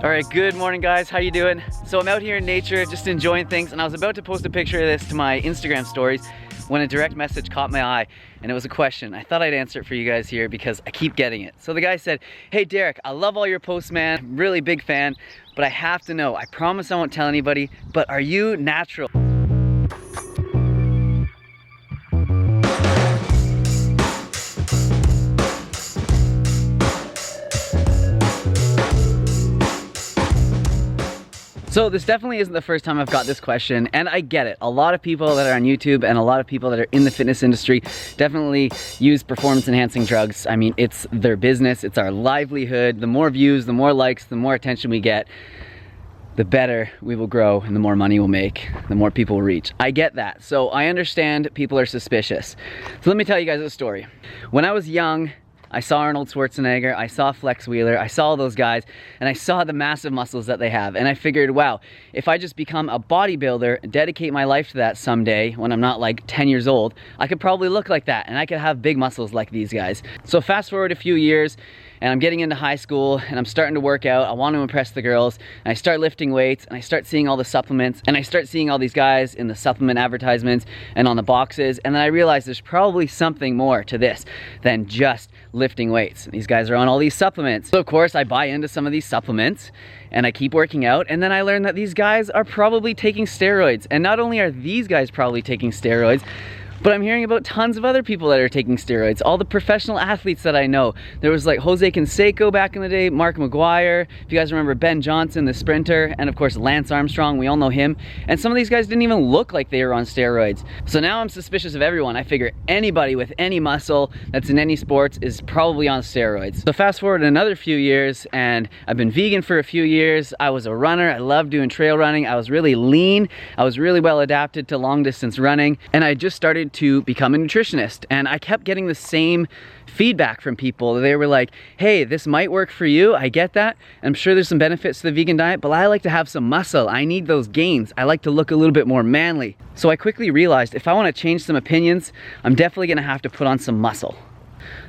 All right, good morning guys, how you doing? So I'm out here in nature, just enjoying things, and I was about to post a picture of this to my Instagram stories when a direct message caught my eye, and it was a question. I thought I'd answer it for you guys here because I keep getting it. So the guy said, "Hey Derek, I love all your posts, man. I'm really big fan, but I have to know, I promise I won't tell anybody, but are you natural?" So this definitely isn't the first time I've got this question, and I get it. A lot of people that are on YouTube and a lot of people that are in the fitness industry definitely use performance enhancing drugs. I mean, it's their business, it's our livelihood. The more views, the more likes, the more attention we get, the better we will grow and the more money we'll make, the more people will reach. I get that. So I understand people are suspicious. So let me tell you guys a story. When I was young, I saw Arnold Schwarzenegger, I saw Flex Wheeler, I saw all those guys, and I saw the massive muscles that they have. And I figured, wow, if I just become a bodybuilder, dedicate my life to that someday, when I'm not like 10 years old, I could probably look like that, and I could have big muscles like these guys. So fast forward a few years, and I'm getting into high school, and I'm starting to work out. I want to impress the girls, and I start lifting weights, and I start seeing all the supplements, and I start seeing all these guys in the supplement advertisements and on the boxes, and then I realize there's probably something more to this than just lifting weights. These guys are on all these supplements. So of course I buy into some of these supplements, and I keep working out, and then I learn that these guys are probably taking steroids. And not only are these guys probably taking steroids, but I'm hearing about tons of other people that are taking steroids. All the professional athletes that I know. There was like Jose Canseco back in the day, Mark McGuire, if you guys remember Ben Johnson, the sprinter, and of course Lance Armstrong, we all know him. And some of these guys didn't even look like they were on steroids. So now I'm suspicious of everyone. I figure anybody with any muscle that's in any sports is probably on steroids. So fast forward another few years, and I've been vegan for a few years. I was a runner, I loved doing trail running. I was really lean, I was really well adapted to long distance running, and I just started to become a nutritionist, and I kept getting the same feedback from people. They were like, "Hey, this might work for you, I get that. I'm sure there's some benefits to the vegan diet, but I like to have some muscle. I need those gains. I like to look a little bit more manly." So I quickly realized if I want to change some opinions, I'm definitely gonna have to put on some muscle.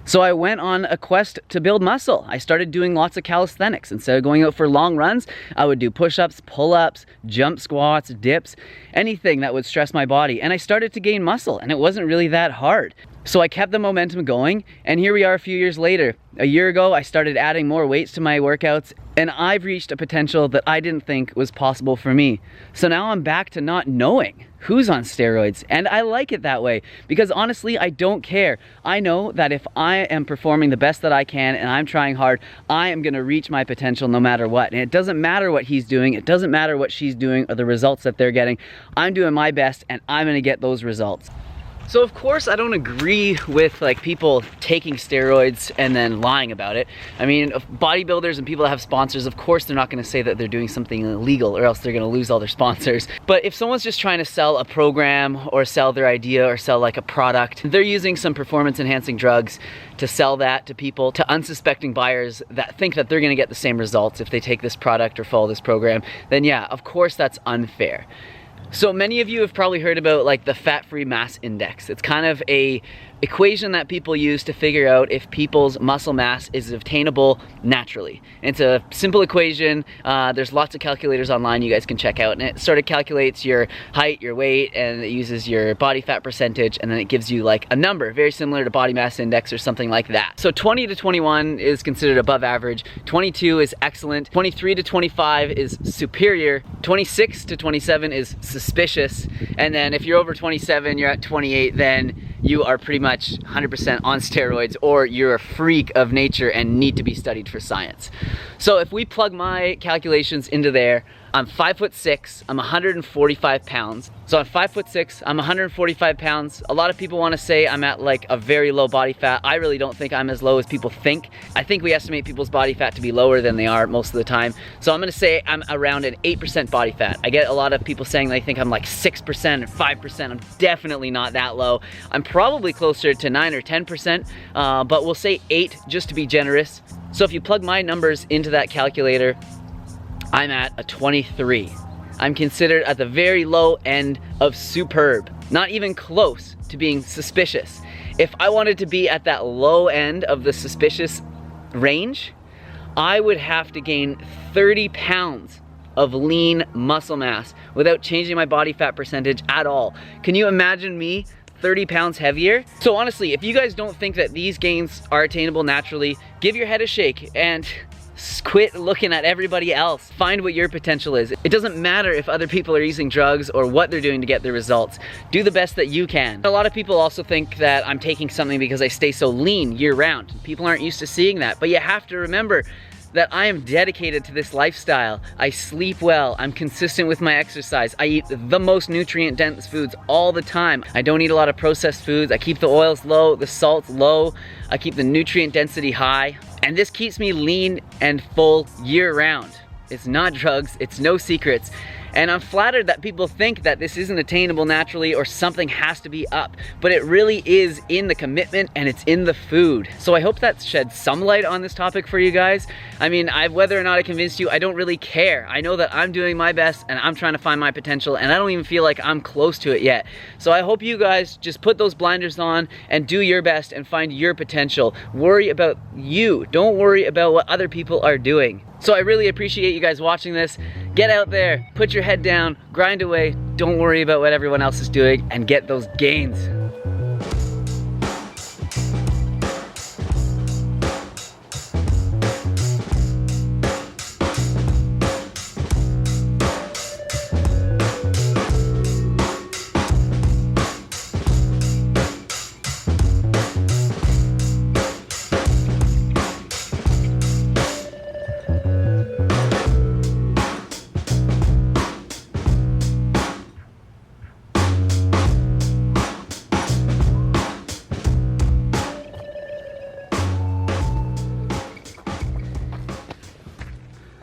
So I went on a quest to build muscle. I started doing lots of calisthenics. Instead of going out for long runs, I would do push-ups, pull-ups, jump squats, dips, anything that would stress my body. And I started to gain muscle, and it wasn't really that hard. So I kept the momentum going, and here we are a few years later. A year ago, I started adding more weights to my workouts, and I've reached a potential that I didn't think was possible for me. So now I'm back to not knowing who's on steroids, and I like it that way, because honestly, I don't care. I know that if I am performing the best that I can and I'm trying hard, I am gonna reach my potential no matter what. And it doesn't matter what he's doing, it doesn't matter what she's doing or the results that they're getting. I'm doing my best, and I'm gonna get those results. So of course I don't agree with like people taking steroids and then lying about it. I mean, bodybuilders and people that have sponsors, of course they're not gonna say that they're doing something illegal, or else they're gonna lose all their sponsors. But if someone's just trying to sell a program or sell their idea or sell like a product, they're using some performance enhancing drugs to sell that to people, to unsuspecting buyers that think that they're gonna get the same results if they take this product or follow this program, then yeah, of course that's unfair. So many of you have probably heard about like the fat-free mass index. It's kind of a equation that people use to figure out if people's muscle mass is obtainable naturally. It's a simple equation. There's lots of calculators online you guys can check out, and it sort of calculates your height, your weight, and it uses your body fat percentage, and then it gives you like a number very similar to body mass index or something like that. So 20 to 21 is considered above average, 22 is excellent, 23 to 25 is superior, 26 to 27 is suspicious, and then if you're over 27, you're at 28, then you are pretty much 100% on steroids, or you're a freak of nature and need to be studied for science. So if we plug my calculations into there, I'm 5'6", I'm 145 pounds. So I'm 5'6", I'm 145 pounds. A lot of people want to say I'm at like a very low body fat. I really don't think I'm as low as people think. I think we estimate people's body fat to be lower than they are most of the time. So I'm gonna say I'm around an 8% body fat. I get a lot of people saying they think I'm like 6% or 5%. I'm definitely not that low. I'm probably closer to 9 or 10%, but we'll say 8 just to be generous. So if you plug my numbers into that calculator, I'm at a 23. I'm considered at the very low end of superb, not even close to being suspicious. If I wanted to be at that low end of the suspicious range, I would have to gain 30 pounds of lean muscle mass without changing my body fat percentage at all. Can you imagine me 30 pounds heavier? So honestly, if you guys don't think that these gains are attainable naturally, give your head a shake and quit looking at everybody else. Find what your potential is. It doesn't matter if other people are using drugs or what they're doing to get their results. Do the best that you can. A lot of people also think that I'm taking something because I stay so lean year round. People aren't used to seeing that, but you have to remember that I am dedicated to this lifestyle. I sleep well, I'm consistent with my exercise, I eat the most nutrient dense foods all the time. I don't eat a lot of processed foods, I keep the oils low, the salts low, I keep the nutrient density high, and this keeps me lean and full year round. It's not drugs, it's no secrets. And I'm flattered that people think that this isn't attainable naturally or something has to be up, but it really is in the commitment and it's in the food. So I hope that sheds some light on this topic for you guys. I mean, whether or not I convinced you, I don't really care. I know that I'm doing my best and I'm trying to find my potential, and I don't even feel like I'm close to it yet. So I hope you guys just put those blinders on and do your best and find your potential. Worry about you. Don't worry about what other people are doing. So I really appreciate you guys watching this. Get out there, put your head down, grind away, don't worry about what everyone else is doing, and get those gains.